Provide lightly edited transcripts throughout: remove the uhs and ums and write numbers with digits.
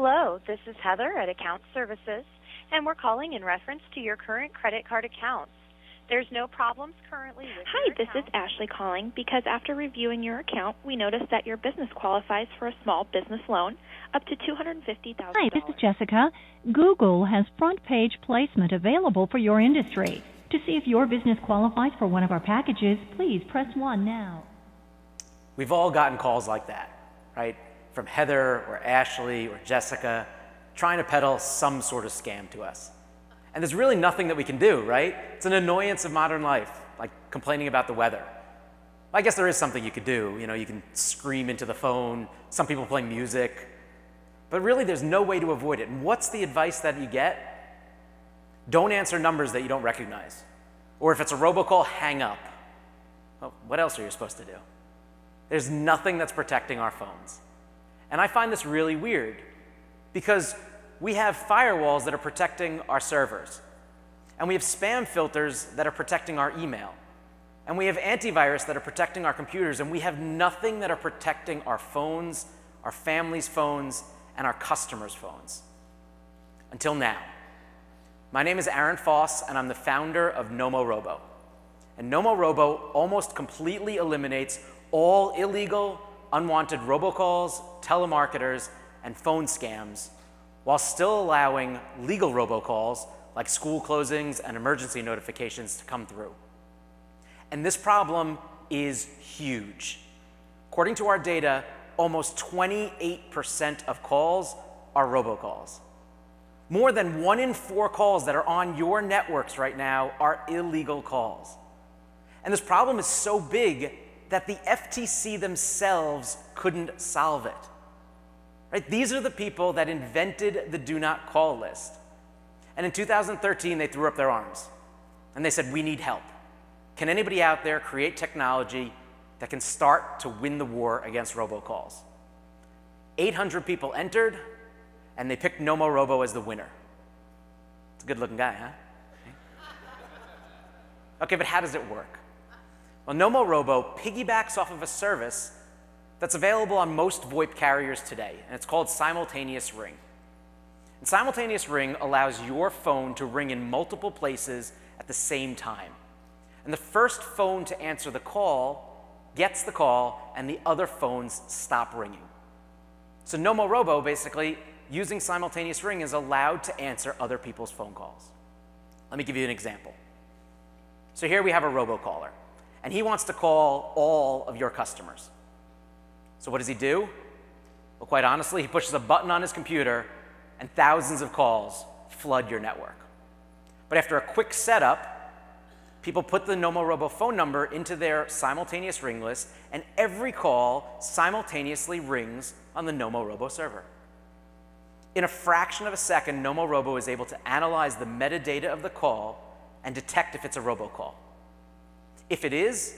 Hello, this is Heather at Account Services, and we're calling in reference to your current credit card accounts. There's no problems currently with Hi, your this account. is Ashley calling because after reviewing your account, we noticed that your business qualifies for a small business loan up to $250,000. Hi, this is Jessica. Google has front page placement available for your industry. To see if your business qualifies for one of our packages, please press 1 now. We've all gotten calls like that, right? From Heather or Ashley or Jessica trying to peddle some sort of scam to us. And there's really nothing that we can do, right? It's an annoyance of modern life, like complaining about the weather. I guess there is something you could do. You know, you can scream into the phone, some people play music, but really there's no way to avoid it. And what's the advice that you get? Don't answer numbers that you don't recognize. Or if it's a robocall, hang up. Well, what else are you supposed to do? There's nothing that's protecting our phones. And I find this really weird because we have firewalls that are protecting our servers. And we have spam filters that are protecting our email. And we have antivirus that are protecting our computers. And we have nothing that are protecting our phones, our family's phones, and our customers' phones. Until now. My name is Aaron Foss, and I'm the founder of Nomorobo. And Nomorobo almost completely eliminates all illegal, unwanted robocalls, telemarketers, and phone scams, while still allowing legal robocalls like school closings and emergency notifications to come through. And this problem is huge. According to our data, almost 28% of calls are robocalls. More than 1 in 4 calls that are on your networks right now are illegal calls. And this problem is so big that the FTC themselves couldn't solve it. Right? These are the people that invented the do not call list. And in 2013, they threw up their arms. And they said, we need help. Can anybody out there create technology that can start to win the war against robocalls? 800 people entered, and they picked Nomorobo as the winner. It's a good-looking guy, huh? Okay, but how does it work? Well, Nomorobo piggybacks off of a service that's available on most VoIP carriers today, and it's called Simultaneous Ring. And Simultaneous Ring allows your phone to ring in multiple places at the same time. And the first phone to answer the call gets the call, and the other phones stop ringing. So Nomorobo, basically, using Simultaneous Ring, is allowed to answer other people's phone calls. Let me give you an example. So here we have a robocaller, and he wants to call all of your customers. So what does he do? Well, quite honestly, he pushes a button on his computer, and thousands of calls flood your network. But after a quick setup, people put the Nomorobo phone number into their simultaneous ring list, and every call simultaneously rings on the Nomorobo server. In a fraction of a second, Nomorobo is able to analyze the metadata of the call and detect if it's a robocall. If it is,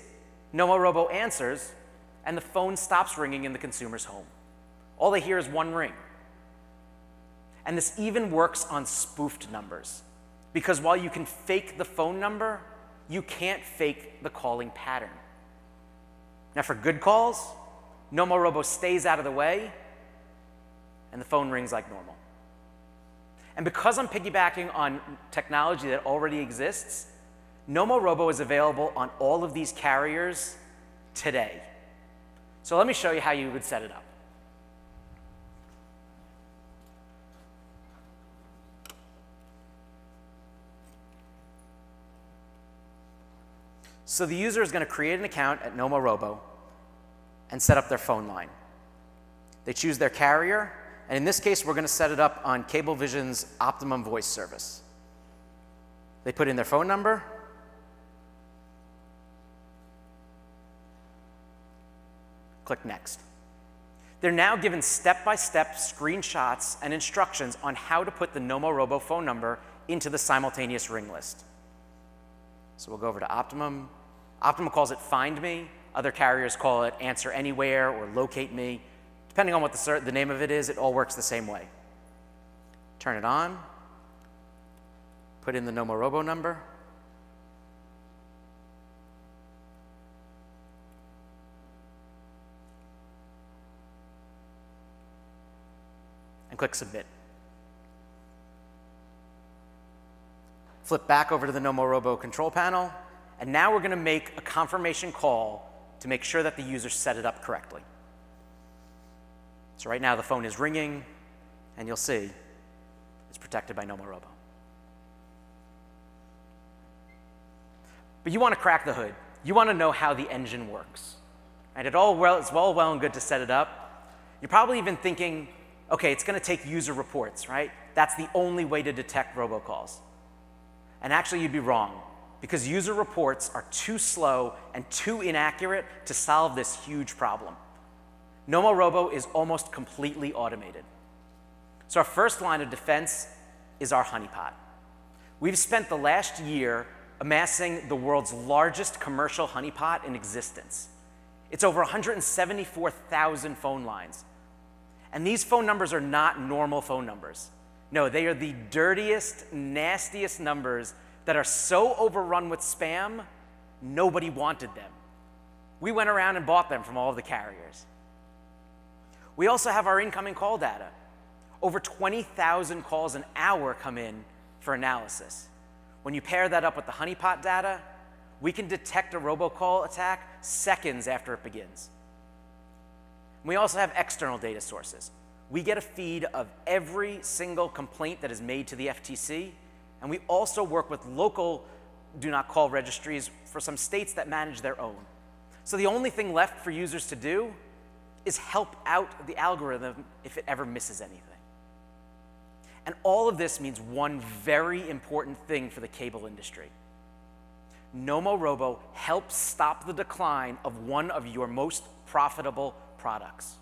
Nomorobo answers, and the phone stops ringing in the consumer's home. All they hear is one ring. And this even works on spoofed numbers, because while you can fake the phone number, you can't fake the calling pattern. Now for good calls, Nomorobo stays out of the way, and the phone rings like normal. And because I'm piggybacking on technology that already exists, Nomorobo is available on all of these carriers today. So let me show you how you would set it up. So the user is going to create an account at Nomorobo and set up their phone line. They choose their carrier, and in this case, we're going to set it up on Cablevision's Optimum Voice service. They put in their phone number, click Next. They're now given step-by-step screenshots and instructions on how to put the Nomorobo phone number into the simultaneous ring list. So we'll go over to Optimum. Optimum calls it Find Me. Other carriers call it Answer Anywhere or Locate Me. Depending on what the name of it is, it all works the same way. Turn it on. Put in the Nomorobo number. and click Submit. Flip back over to the Nomorobo control panel, and now we're going to make a confirmation call to make sure that the user set it up correctly. So right now the phone is ringing, and you'll see it's protected by Nomorobo. But you want to crack the hood. You want to know how the engine works. And it's well and good to set it up. You're probably even thinking, okay, it's going to take user reports, right? That's the only way to detect robocalls. And actually, you'd be wrong, because user reports are too slow and too inaccurate to solve this huge problem. Nomorobo is almost completely automated. So our first line of defense is our honeypot. We've spent the last year amassing the world's largest commercial honeypot in existence. It's over 174,000 phone lines. And these phone numbers are not normal phone numbers. No, they are the dirtiest, nastiest numbers that are so overrun with spam, nobody wanted them. We went around and bought them from all of the carriers. We also have our incoming call data. Over 20,000 calls an hour come in for analysis. When you pair that up with the honeypot data, we can detect a robocall attack seconds after it begins. We also have external data sources. We get a feed of every single complaint that is made to the FTC, and we also work with local do not call registries for some states that manage their own. So the only thing left for users to do is help out the algorithm if it ever misses anything. And all of this means one very important thing for the cable industry. Nomorobo helps stop the decline of one of your most profitable products.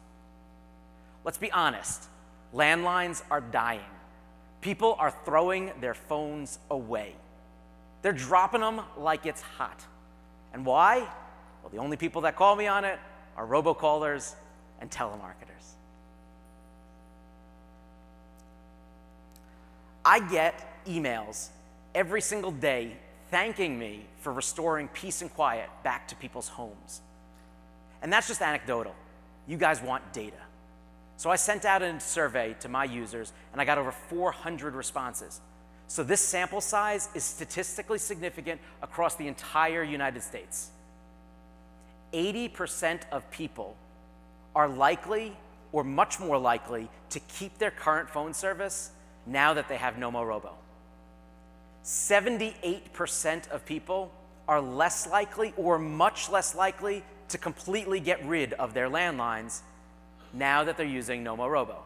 Let's be honest, landlines are dying. People are throwing their phones away. They're dropping them like it's hot. And why? Well, the only people that call me on it are robocallers and telemarketers. I get emails every single day thanking me for restoring peace and quiet back to people's homes. And that's just anecdotal. You guys want data. So I sent out a survey to my users, and I got over 400 responses. So this sample size is statistically significant across the entire United States. 80% of people are likely, or much more likely, to keep their current phone service now that they have Nomorobo. 78% of people are less likely or much less likely to completely get rid of their landlines now that they're using Nomorobo.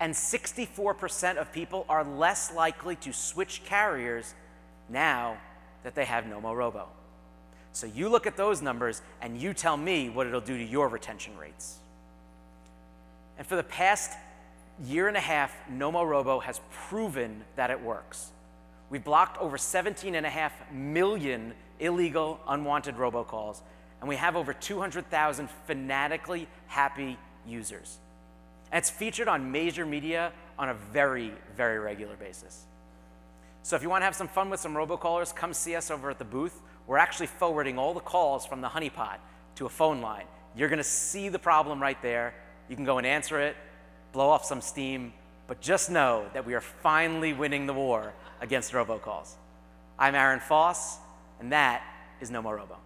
And 64% of people are less likely to switch carriers now that they have Nomorobo. So you look at those numbers and you tell me what it'll do to your retention rates. And for the past year and a half, Nomorobo has proven that it works. We've blocked over 17.5 million illegal, unwanted robocalls, and we have over 200,000 fanatically happy users. And it's featured on major media on a very, very regular basis. So if you want to have some fun with some robocallers, come see us over at the booth. We're actually forwarding all the calls from the honeypot to a phone line. You're going to see the problem right there. You can go and answer it, blow off some steam, but just know that we are finally winning the war against robocalls. I'm Aaron Foss, and that is Nomorobo.